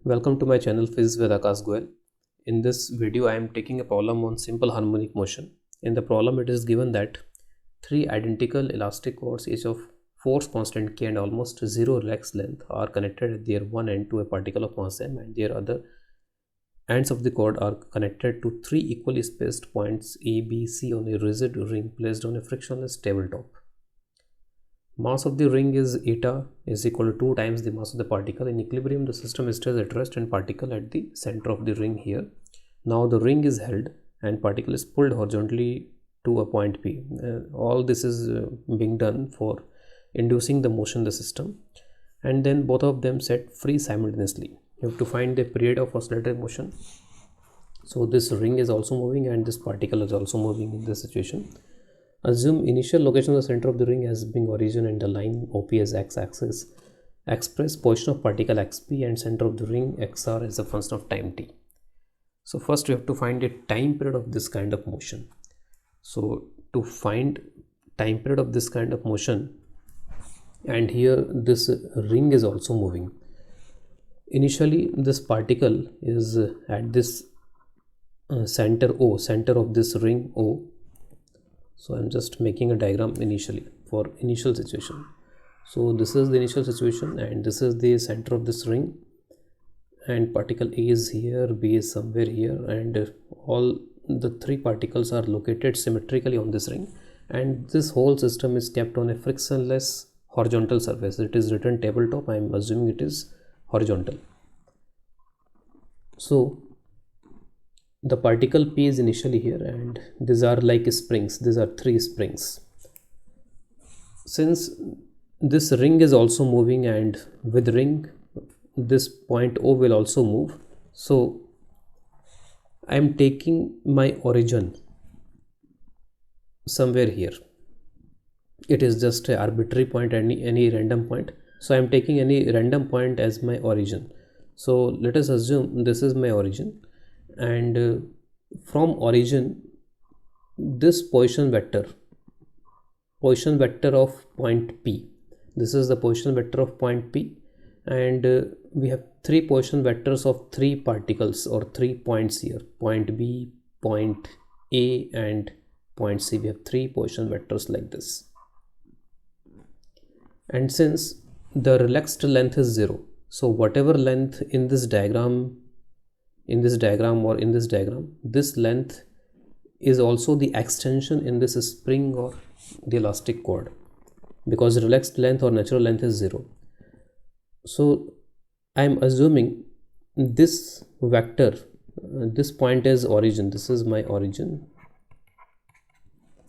Welcome to my channel Physics with Akash Goel. In this video I am taking a problem on simple harmonic motion. In the problem it is given that three identical elastic cords each of force constant k and almost zero relaxed length are connected at their one end to a particle of mass m, and their other ends of the cord are connected to three equally spaced points A, B, C on a rigid ring placed on a frictionless tabletop. Mass of the ring is eta is equal to 2 times the mass of the particle. In equilibrium, the system stays at rest and particle at the center of the ring here. Now the ring is held and particle is pulled horizontally to a point P. All this is being done for inducing the motion in the system, and then both of them set free simultaneously. You have to find the period of oscillatory motion. So this ring is also moving and this particle is also moving in this situation. Assume initial location of the center of the ring as being origin and the line OP as x-axis. Express position of particle xp and center of the ring xr as a function of time t. So first we have to find a time period of this kind of motion. So to find time period of this kind of motion, and here this ring is also moving. Initially this particle is at this center O, center of this ring O. So I'm just making a diagram initially for initial situation. So this is the initial situation and this is the center of this ring, and particle A is here, B is somewhere here, and all the three particles are located symmetrically on this ring, and this whole system is kept on a frictionless horizontal surface. It is written tabletop. I am assuming it is horizontal. So the particle P is initially here, and these are like springs. These are three springs. Since this ring is also moving, and with ring this point O will also move, so I am taking my origin somewhere here. It is just an arbitrary point, any random point. So I am taking any random point as my origin. So let us assume this is my origin, and from origin this position vector of point P, this is the position vector of point P, and we have three position vectors of three particles or 3 points here, point B, point A and point C. We have three position vectors like this, and since the relaxed length is 0, so whatever length in this diagram, this length is also the extension in this spring or the elastic cord, because relaxed length or natural length is 0. So I am assuming this vector, this point is origin. This is my origin.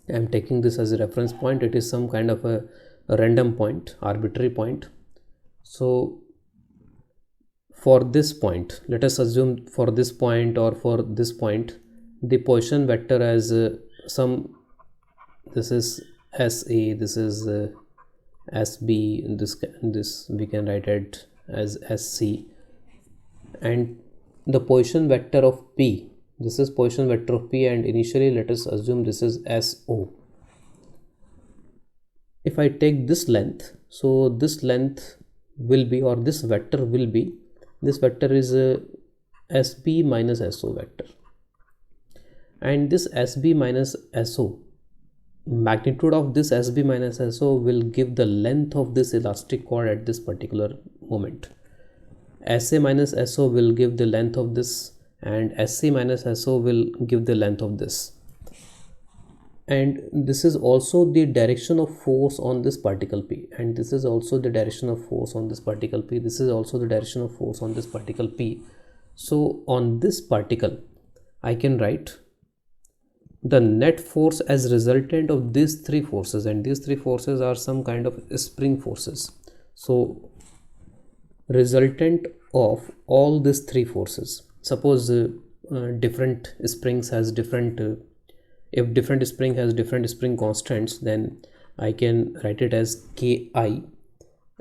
I am taking this as a reference point. It is some kind of a random point, arbitrary point. So for this point, let us assume for this point or for this point, the position vector as this is SA, this is SB, this we can write it as SC, and the position vector of P, this is position vector of P, and initially let us assume this is SO. If I take this length, so this length will be, or this vector will be, this vector is SB minus SO vector, and this SB minus SO, magnitude of this SB minus SO will give the length of this elastic cord at this particular moment. SA minus SO will give the length of this, and SC minus SO will give the length of this, and this is also the direction of force on this particle P, and this is also the direction of force on this particle P, this is also the direction of force on this particle P. So on this particle I can write the net force as resultant of these three forces, and these three forces are some kind of spring forces. So resultant of all these three forces, suppose different springs has different if different spring has different spring constants, then I can write it as Ki,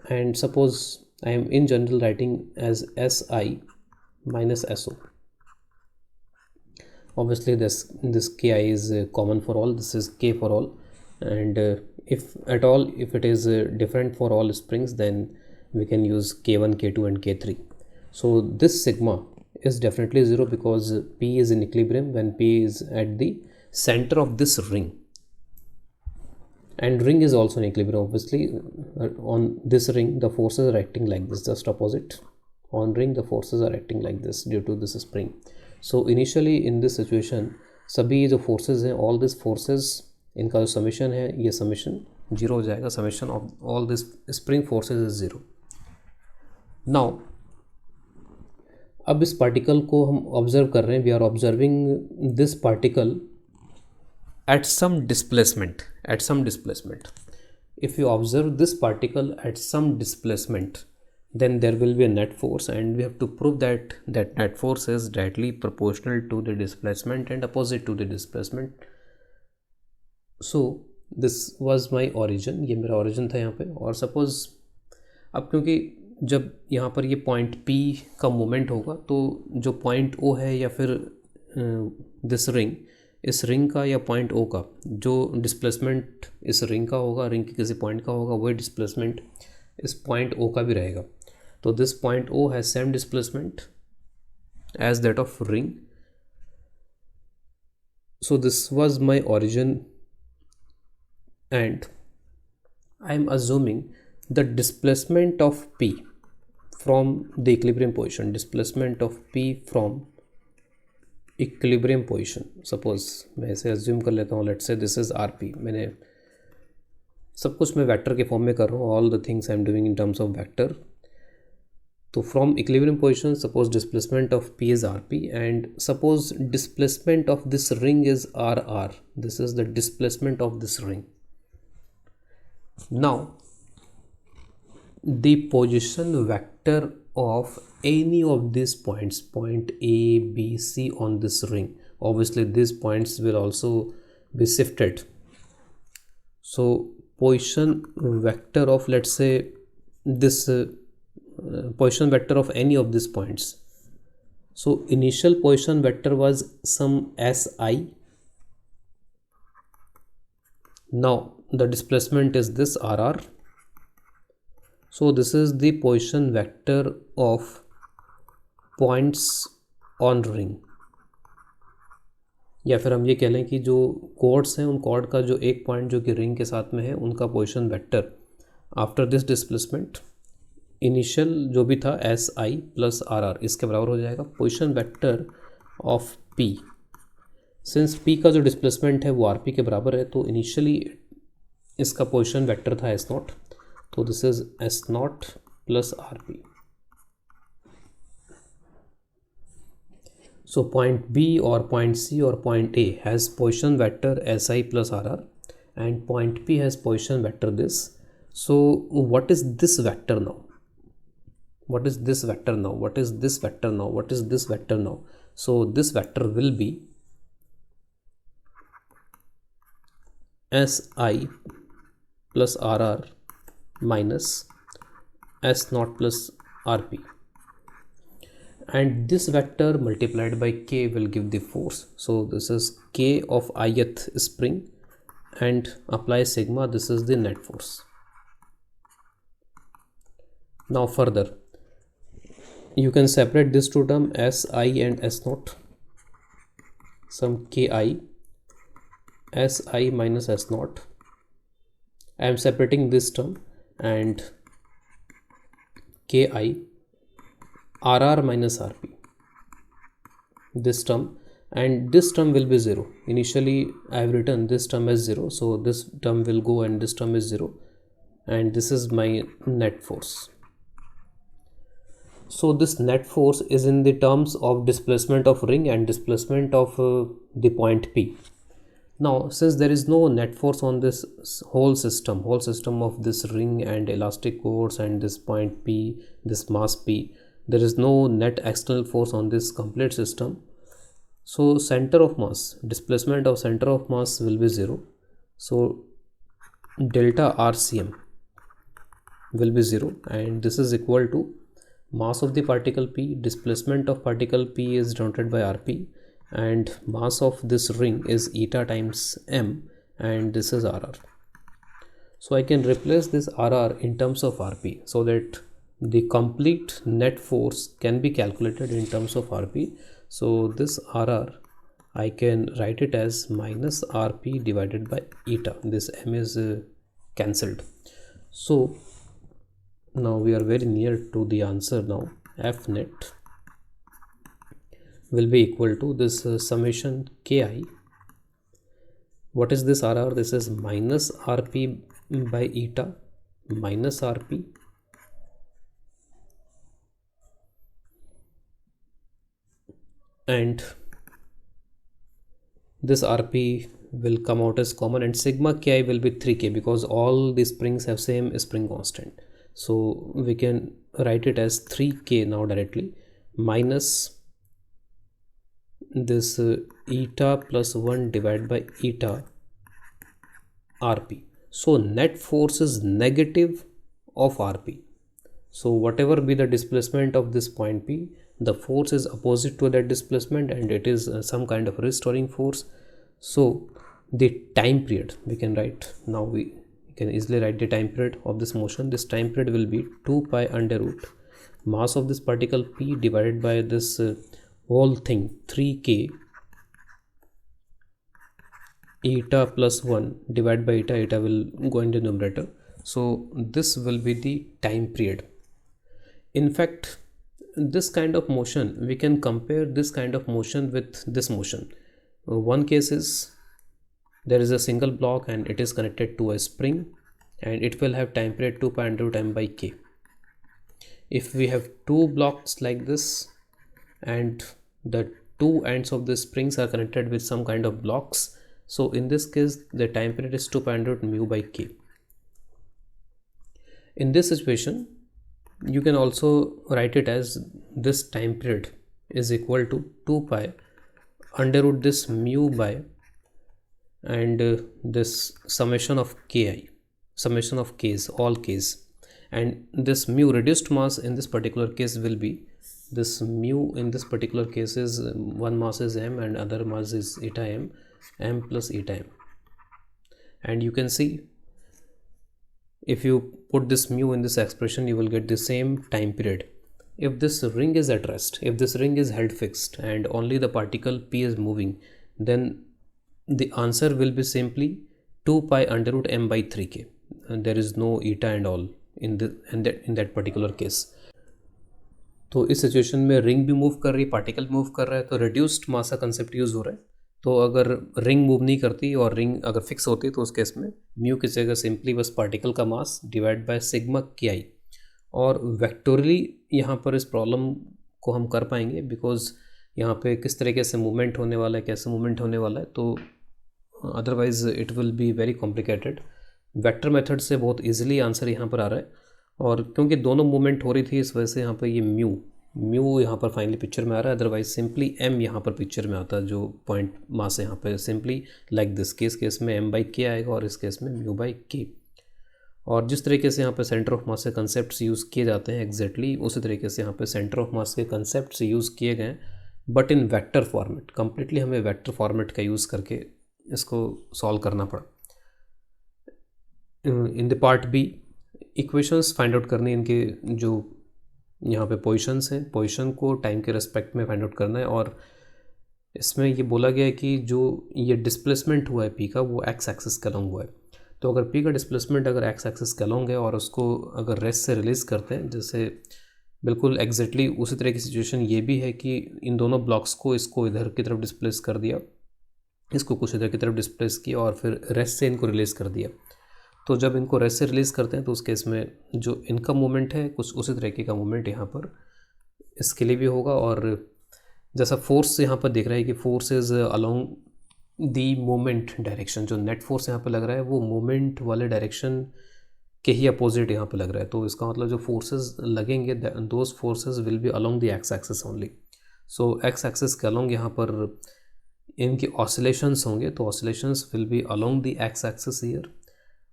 and suppose I am in general writing as Si minus So. Obviously this Ki is common for all, this is K for all, and if at all, if it is different for all springs, then we can use K1, K2 and K3. So this sigma is definitely 0 because P is in equilibrium when P is at the center of this ring, and ring is also in equilibrium. Obviously on this ring the forces are acting like this, just opposite. On ring the forces are acting like this due to this spring. So initially in this situation सभी जो forces हैं, all these forces इनका जो summation है ये summation 0 हो जाएगा. Summation of all this spring forces is 0. Now अब इस पार्टिकल को हम ऑब्जर्व कर रहे हैं. We are observing this particle at some displacement. If you observe this particle at some displacement, then there will be a net force, and we have to prove that that net force is directly proportional to the displacement and opposite to the displacement. So this was my origin. ये मेरा origin था यहाँ पे. और suppose अब क्योंकि जब यहाँ पर ये पॉइंट P का मोमेंट होगा तो जो पॉइंट O है या फिर दिस रिंग, इस रिंग का या पॉइंट O का जो डिस्प्लेसमेंट इस रिंग का होगा, रिंग के किसी पॉइंट का होगा, वही डिस्प्लेसमेंट इस पॉइंट O का भी रहेगा. तो this point O has same displacement as that of ring. So this was my origin and I am assuming the displacement of P from the equilibrium position, suppose मैं इसे assume कर लेता हूँ. let's say this is RP. मैंने सब कुछ मैं vector के फॉर्म में कर रहा हूँ. all the things I am doing in terms of vector. तो from equilibrium position suppose displacement of P is RP and suppose displacement of this ring is RR. This is the displacement of this ring. Now the position vector of any of these points, point A, B, C on this ring, obviously these points will also be shifted. So position vector of, let's say, this position vector of any of these points. So initial position vector was some SI. Now the displacement is this RR. So this is the position vector of points on ring. या फिर हम ये कह लें कि जो कोऑर्ड्स हैं उन कोऑर्ड का जो एक पॉइंट जो कि रिंग के साथ में है उनका position vector after this displacement initial जो भी था SI प्लस RR इसके बराबर हो जाएगा position vector of P. Since P का जो डिस्प्लेसमेंट है वो RP के बराबर है तो इनिशियली इसका पोजिशन वेक्टर था S0. तो this is S0 plus RP. So point B or point C or point A has position vector SI plus RR and point P has position vector this. So what is this vector now? What is this vector now? What is this vector now? What is this vector now? So this vector will be SI plus RR minus S0 plus RP. And this vector multiplied by K will give the force. So this is K of ith spring and apply sigma. This is the net force. Now further you can separate this two term SI and S0. Some KI SI minus S0. I am separating this term and KI RR minus RP, this term, and this term will be 0. Initially I have written this term as 0, so this term will go and this term is 0, and this is my net force. So this net force is in the terms of displacement of ring and displacement of the point P. Now since there is no net force on this whole system of this ring and elastic force and this point P, this mass P, there is no net external force on this complete system. So center of mass, displacement of center of mass will be 0. So delta RCM will be 0, and this is equal to mass of the particle P. Displacement of particle P is denoted by RP, and mass of this ring is eta times M, and this is RR. So I can replace this RR in terms of RP so that the complete net force can be calculated in terms of rp. So this rr, I can write it as minus rp divided by eta. This m is cancelled. So now we are very near to the answer. Now f net will be equal to this summation ki. What is this rr? This is minus rp by eta minus rp and this rp will come out as common, and sigma ki will be 3k because all the springs have same spring constant. So we can write it as 3k now directly, minus this eta plus 1 divided by eta rp. So net force is negative of rp. So whatever be the displacement of this point p, the force is opposite to that displacement, and it is some kind of restoring force. So the time period we can write, now we can easily write the time period of this motion. This time period will be 2 pi under root mass of this particle p divided by this whole thing 3k eta plus 1 divided by eta. Eta will go in the numerator. So this will be the time period. In fact, this kind of motion, we can compare this kind of motion with this motion. One case is there is a single block and it is connected to a spring, and it will have time period 2 pi under root m by k. If we have two blocks like this and the two ends of the springs are connected with some kind of blocks, so in this case the time period is 2 pi under root mu by k. In this situation you can also write it as this time period is equal to 2 pi under root this mu by and this summation of ki, summation of k's, all k's, and this mu reduced mass in this particular case will be this mu in this particular case is one mass is m and other mass is eta m plus eta m. And you can see if you put this mu in this expression, you will get the same time period. If this ring is at rest, if this ring is held fixed and only the particle p is moving, then the answer will be simply 2 pi under root m by 3k, and there is no eta and all in that particular case. तो इस situation में ring भी move कर रही है, particle move कर रहा है, तो रिड्यूस्ड मास का कंसेप्ट यूज़ हो रहा है. तो अगर रिंग मूव नहीं करती और रिंग अगर फिक्स होती तो उस केस में म्यू की जगह सिंपली बस पार्टिकल का मास डिवाइड बाय सिग्मा की आई. और वेक्टोरली यहाँ पर इस प्रॉब्लम को हम कर पाएंगे बिकॉज यहाँ पे किस तरीके से मूवमेंट होने वाला है, कैसे मूवमेंट होने वाला है, तो otherwise it will be very complicated. Vector method से बहुत इजीली आंसर यहाँ पर आ रहा है, और क्योंकि दोनों मूवमेंट हो रही थी इस वजह से यहाँ पर ये म्यू यहाँ पर फाइनली पिक्चर में आ रहा है. अदरवाइज सिंपली एम यहाँ पर पिक्चर में आता है जो पॉइंट मास है यहाँ पे, सिंपली लाइक दिस. केस में एम बाई के आएगा और इस केस में म्यू बाई के. और जिस तरीके से यहाँ पे सेंटर ऑफ मास के कंसेप्ट यूज़ किए जाते हैं एग्जैक्टली उसी तरीके से यहाँ पे सेंटर ऑफ मास के कंसेप्ट यूज़ किए गए हैं, but in vector format. Completely हमें वेक्टर फॉर्मेट का यूज़ करके इसको सॉल्व करना पड़ा. In the part B equations find out करनी, इनके जो यहाँ पे पोजीशंस हैं, पोजीशन को टाइम के रेस्पेक्ट में फाइंड आउट करना है. और इसमें ये बोला गया है कि जो ये डिस्प्लेसमेंट हुआ है पी का वो एक्स एक्सिस के अलॉन्ग हुआ है. तो अगर पी का डिस्प्लेसमेंट अगर एक्स एक्सिस के अलॉन्ग है और उसको अगर रेस्ट से रिलीज़ करते हैं, जैसे बिल्कुल एग्जैक्टली उसी तरह की सिचुएशन ये भी है कि इन दोनों ब्लॉक्स को इसको इधर की तरफ डिस्प्लेस कर दिया, इसको कुछ इधर की तरफ डिस्प्लेस किया और फिर रेस्ट से इनको रिलीज़ कर दिया. तो जब इनको रेस्ट से रिलीज़ करते हैं तो उस केस में जो इनका मूवमेंट है कुछ उसी तरीके का मूवमेंट यहाँ पर इसके लिए भी होगा. और जैसा फोर्स यहाँ पर दिख रहा है कि force is along the movement direction, जो नेट फोर्स यहाँ पर लग रहा है वो मूवमेंट वाले डायरेक्शन के ही अपोजिट यहाँ पर लग रहा है. तो इसका मतलब जो फोर्सेस लगेंगे those forces will be along the x axis only. So x axis के अलोंग यहाँ पर इनकी ऑसिलेशंस होंगे, तो oscillations will be along the x axis here.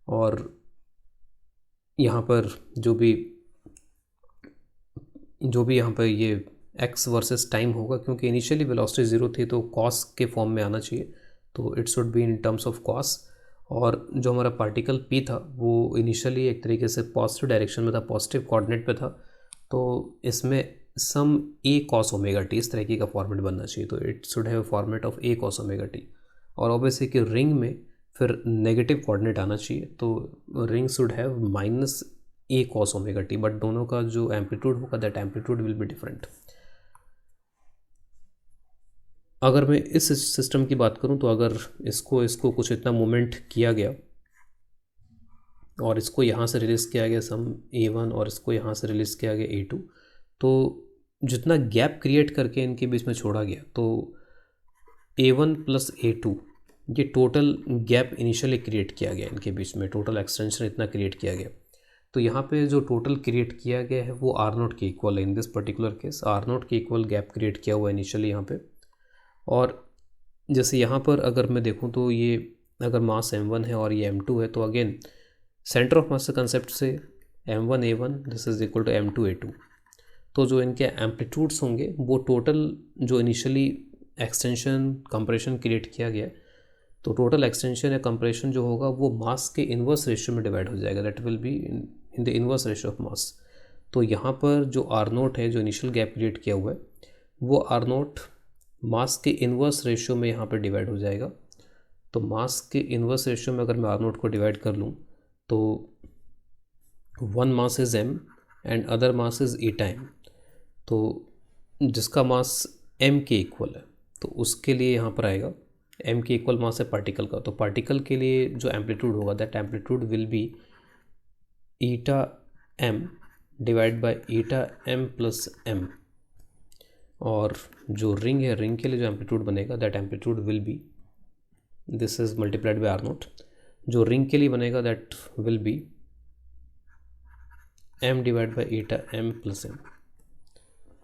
और यहाँ पर जो भी यहाँ पर ये x वर्सेस टाइम होगा, क्योंकि इनिशियली वेलोसिटी ज़ीरो थी तो कॉस के फॉर्म में आना चाहिए, तो it should be in terms of cos. और जो हमारा पार्टिकल p था वो इनिशियली एक तरीके से पॉजिटिव डायरेक्शन में था, पॉजिटिव कोऑर्डिनेट पे था, तो इसमें सम ए कॉस ओमेगा टी इस तरीके का फॉर्मेट बनना चाहिए, तो it should have format of A cos omega T. और ऑब्वियसली कि रिंग में फिर नेगेटिव कोऑर्डिनेट आना चाहिए, तो ring should have minus A cos omega T, but दोनों का जो एम्पलीट्यूड होगा that amplitude will be different. अगर मैं इस सिस्टम की बात करूं तो अगर इसको कुछ इतना मूवमेंट किया गया और इसको यहाँ से रिलीज़ किया गया सम A1 और इसको यहाँ से रिलीज़ किया गया A2, तो जितना गैप क्रिएट करके इनके बीच में छोड़ा गया, तो A1 प्लस A2 ये टोटल गैप इनिशियली क्रिएट किया गया, इनके बीच में टोटल एक्सटेंशन इतना क्रिएट किया गया। तो यहाँ पे जो टोटल क्रिएट किया गया है वो R0 के इक्वल है। In this particular case R0 के इक्वल गैप क्रिएट किया हुआ है इनिशियली यहाँ पे। और जैसे यहाँ पर अगर मैं देखूँ तो ये अगर मास M1 है और ये M2 है, तो अगेन सेंटर ऑफ मास के कंसेप्ट से M1 A1 this is equal to M2 A2। तो जो इनके एम्पलीट्यूड्स होंगे वो टोटल जो इनिशियली एक्सटेंशन कंप्रेशन क्रिएट किया गया, तो टोटल एक्सटेंशन या कंप्रेशन जो होगा वो मास के इन्वर्स रेशियो में डिवाइड हो जाएगा, that will be in the inverse ratio of mass. तो यहाँ पर जो R0 है जो इनिशियल गैप क्रिएट किया हुआ है वो R0 मास के इन्वर्स रेशियो में यहाँ पर डिवाइड हो जाएगा। तो मास के इन्वर्स रेशियो में अगर मैं R0 को डिवाइड कर लूँ तो one mass is m and other mass is eta m, तो जिसका मास m के इक्वल है तो उसके लिए यहाँ पर आएगा m के इक्वल मास है पार्टिकल का, तो पार्टिकल के लिए जो एम्पलीट्यूड होगा that amplitude will be eta m divide by eta m plus m। और जो रिंग है, रिंग के लिए जो एम्पलीट्यूड बनेगा that amplitude will be this is multiplied by R0। जो रिंग के लिए बनेगा that will be m divide by eta m plus m।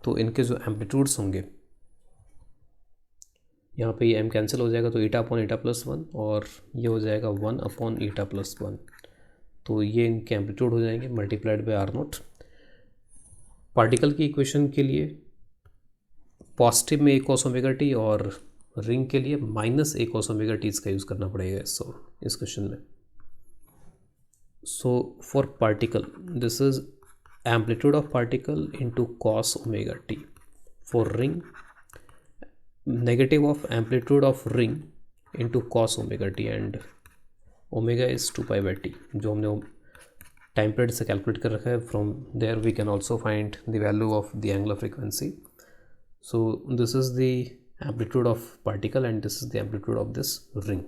तो इनके जो एम्पलीट्यूड्स होंगे यहाँ पे ये m कैंसिल हो जाएगा, तो eta अपॉन eta प्लस 1 और ये हो जाएगा 1 अपॉन eta प्लस 1। तो ये इनके एम्पलीट्यूड हो जाएंगे मल्टीप्लाइड बाई R0। पार्टिकल की इक्वेशन के लिए पॉजिटिव में a cos ओमेगा टी और रिंग के लिए minus a cos omega T इसका यूज़ करना पड़ेगा इस क्वेश्चन में। So for particle this is amplitude of particle into cos omega t. For ring negative of amplitude of ring into cos omega t and omega is 2 pi by t जो हमने time period से calculate कर रखा है। From there we can also find the value of the angular frequency. So this is the amplitude of particle and this is the amplitude of this ring.